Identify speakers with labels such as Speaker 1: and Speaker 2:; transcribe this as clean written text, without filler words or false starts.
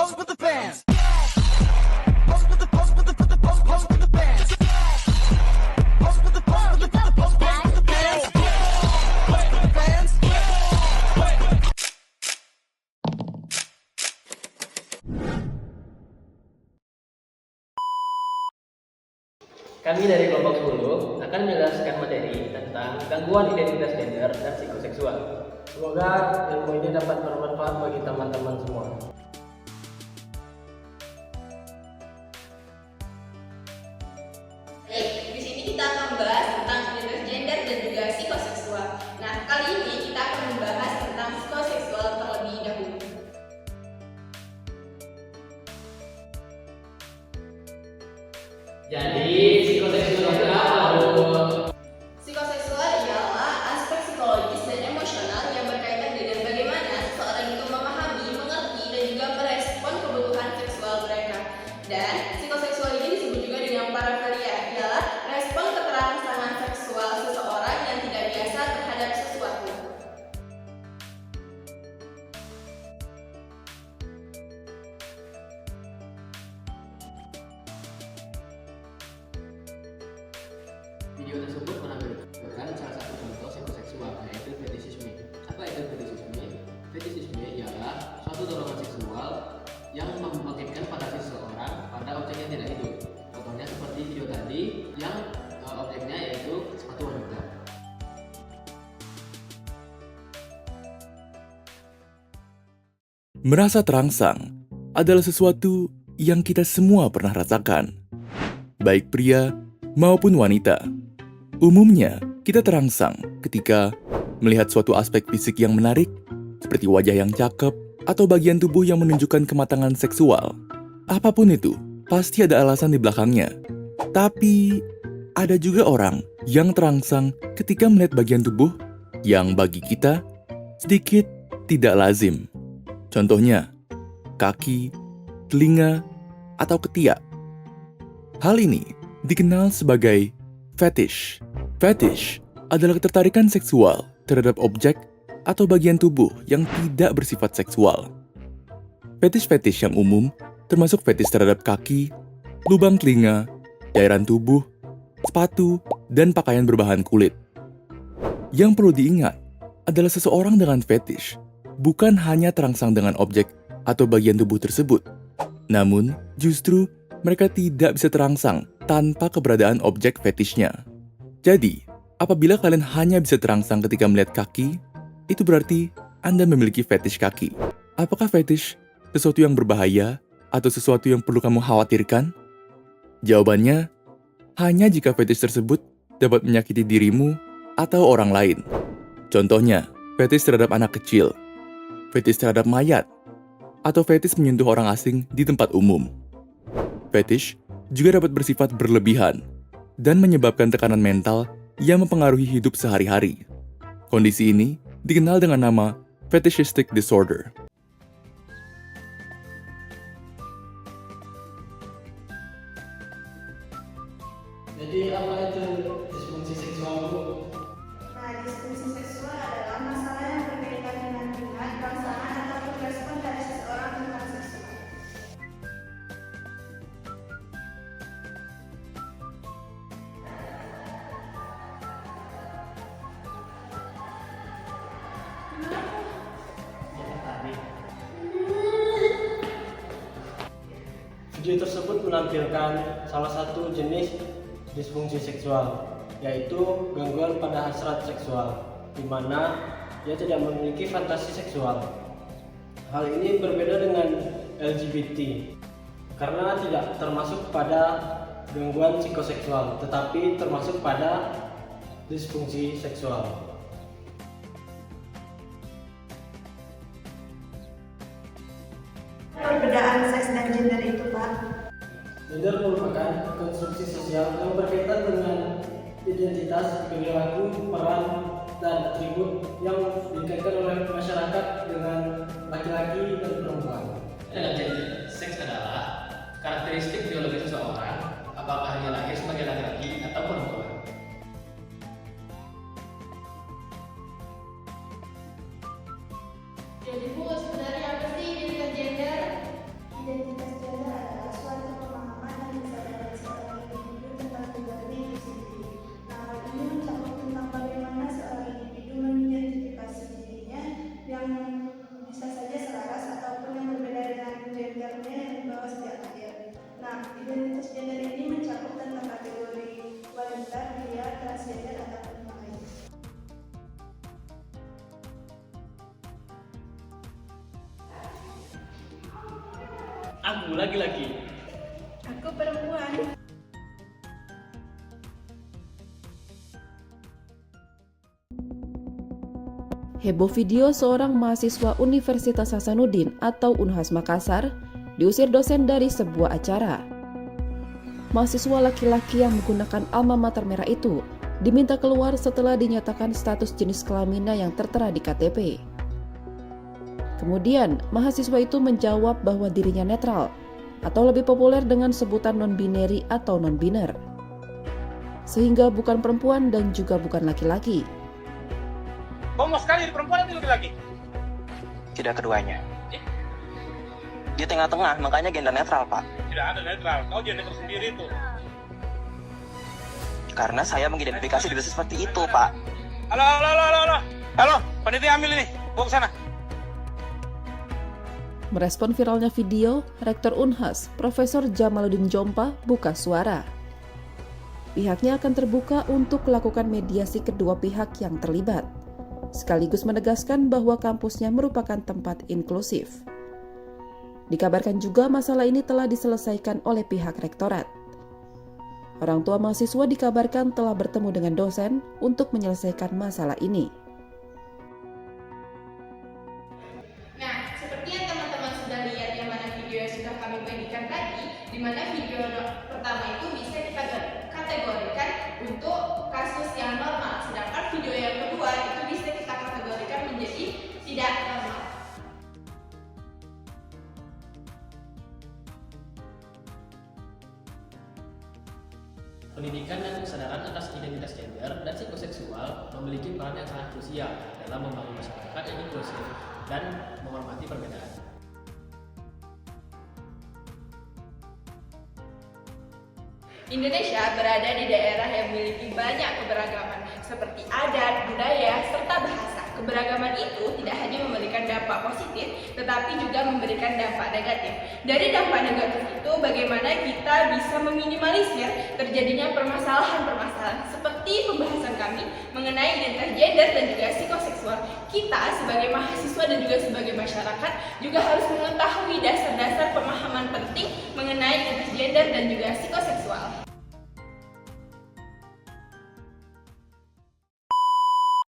Speaker 1: pose with the fans. Pose with the pose with the pose with the fans. Pose with the pose with the pose with the fans. Pose with the fans.
Speaker 2: Kami dari kelompok 10 akan menjelaskan materi tentang gangguan identitas gender dan psikoseksual.
Speaker 3: Semoga ilmu ini dapat bermanfaat bagi teman-teman semua.
Speaker 4: Baik, di sini kita akan membahas tentang identitas gender dan juga psikoseksual. Nah, kali ini kita akan membahas tentang psikoseksual terlebih dahulu.
Speaker 2: Jadi, psikoseksual itu apa, Bu?
Speaker 4: Psikoseksual ialah aspek psikologis dan emosional yang berkaitan dengan bagaimana seseorang itu memahami, mengerti, dan juga merespon kebutuhan seksual mereka. Dan psikoseksual ini disebut juga dengan parafilia, ialah respon keterangsangan seksual seseorang yang tidak biasa terhadap sesuatu.
Speaker 5: Video tersebut menampilkan salah satu contoh psikoseksual, yaitu fetishisme. Apa itu fetishisme? Fetishisme ialah suatu dorongan seksual yang membangkitkan fantasi seseorang pada objek yang tidak hidup. Contohnya seperti video tadi yang objeknya yaitu sepatu wanita.
Speaker 6: Merasa terangsang adalah sesuatu yang kita semua pernah rasakan, baik pria maupun wanita. Umumnya, kita terangsang ketika melihat suatu aspek fisik yang menarik, seperti wajah yang cakep atau bagian tubuh yang menunjukkan kematangan seksual. Apapun itu, pasti ada alasan di belakangnya. Tapi, ada juga orang yang terangsang ketika melihat bagian tubuh yang bagi kita sedikit tidak lazim. Contohnya, kaki, telinga, atau ketiak. Hal ini dikenal sebagai fetish. Fetish adalah ketertarikan seksual terhadap objek atau bagian tubuh yang tidak bersifat seksual. Fetish-fetish yang umum termasuk fetish terhadap kaki, lubang telinga, cairan tubuh, sepatu, dan pakaian berbahan kulit. Yang perlu diingat adalah seseorang dengan fetish bukan hanya terangsang dengan objek atau bagian tubuh tersebut, namun justru mereka tidak bisa terangsang tanpa keberadaan objek fetishnya. Jadi, apabila kalian hanya bisa terangsang ketika melihat kaki, itu berarti Anda memiliki fetish kaki. Apakah fetish sesuatu yang berbahaya atau sesuatu yang perlu kamu khawatirkan? Jawabannya, hanya jika fetish tersebut dapat menyakiti dirimu atau orang lain. Contohnya, fetish terhadap anak kecil, fetish terhadap mayat, atau fetish menyentuh orang asing di tempat umum. Fetish juga dapat bersifat berlebihan dan menyebabkan tekanan mental yang mempengaruhi hidup sehari-hari. Kondisi ini dikenal dengan nama fetishistic disorder.
Speaker 3: Jadi apa itu disfungsi seksual, Bu?
Speaker 4: Nah, disfungsi seksual adalah masalah yang berkaitan dengan minat, perasaan, ataupun respon dari seseorang tentang seksual.
Speaker 3: Video tersebut menampilkan salah satu jenis disfungsi seksual, yaitu gangguan pada hasrat seksual, di mana ia tidak memiliki fantasi seksual. Hal ini berbeda dengan LGBT, karena tidak termasuk pada gangguan psikoseksual, tetapi termasuk pada disfungsi seksual.
Speaker 4: Perbedaan seks dan gender itu, Pak?
Speaker 3: Gender merupakan konstruksi sosial yang berkaitan dengan identitas, perilaku, peran, dan atribut yang dikaitkan oleh masyarakat dengan laki-laki dan perempuan.
Speaker 2: Dalam gender, seks adalah karakteristik biologis seseorang, apakah dia lahir sebagai laki-laki atau perempuan.
Speaker 4: Jadi Bu, sebenarnya apa sih identitas gender?
Speaker 2: Aku laki-laki.
Speaker 4: Aku perempuan.
Speaker 7: Heboh video seorang mahasiswa Universitas Hasanuddin atau Unhas Makassar diusir dosen dari sebuah acara. Mahasiswa laki-laki yang menggunakan alma mater merah itu diminta keluar setelah dinyatakan status jenis kelaminnya yang tertera di KTP. Kemudian, mahasiswa itu menjawab bahwa dirinya netral, atau lebih populer dengan sebutan non-binary atau non-biner. Sehingga bukan perempuan dan juga bukan laki-laki.
Speaker 8: Kau mau sekali di perempuan atau laki-laki?
Speaker 9: Tidak keduanya. Di tengah-tengah, makanya gender netral, Pak.
Speaker 8: Tidak ada netral, kau gender sendiri itu.
Speaker 9: Karena saya mengidentifikasi diri seperti itu, Pak.
Speaker 8: Halo, panitia ambil ini, bawa ke sana.
Speaker 7: Merespon viralnya video, Rektor Unhas, Profesor Jamaluddin Jompa, buka suara. Pihaknya akan terbuka untuk melakukan mediasi kedua pihak yang terlibat, sekaligus menegaskan bahwa kampusnya merupakan tempat inklusif. Dikabarkan juga masalah ini telah diselesaikan oleh pihak rektorat. Orang tua mahasiswa dikabarkan telah bertemu dengan dosen untuk menyelesaikan masalah ini.
Speaker 4: Nah, seperti yang teman-teman sudah lihat yang mana video yang sudah kami bagikan tadi, di mana video pertama itu bisa kita kategorikan untuk kasus yang normal, sedangkan video yang kedua itu bisa kita kategorikan menjadi tidak normal.
Speaker 2: Pendidikan dan kesadaran atas identitas gender dan psikoseksual memiliki peran yang sangat krusial dalam membangun masyarakat yang inklusif dan menghormati perbedaan.
Speaker 4: Indonesia berada di daerah yang memiliki banyak keberagaman seperti adat, budaya, serta bahasa. Keberagaman itu tidak hanya memberikan dampak positif, tetapi juga memberikan dampak negatif. Dari dampak negatif itu, bagaimana kita bisa meminimalisir terjadinya permasalahan-permasalahan seperti pembahasan kami mengenai identitas gender dan juga psikoseksual. Kita sebagai mahasiswa dan juga sebagai masyarakat juga harus mengetahui dasar-dasar pemahaman penting mengenai identitas gender dan juga psikoseksual.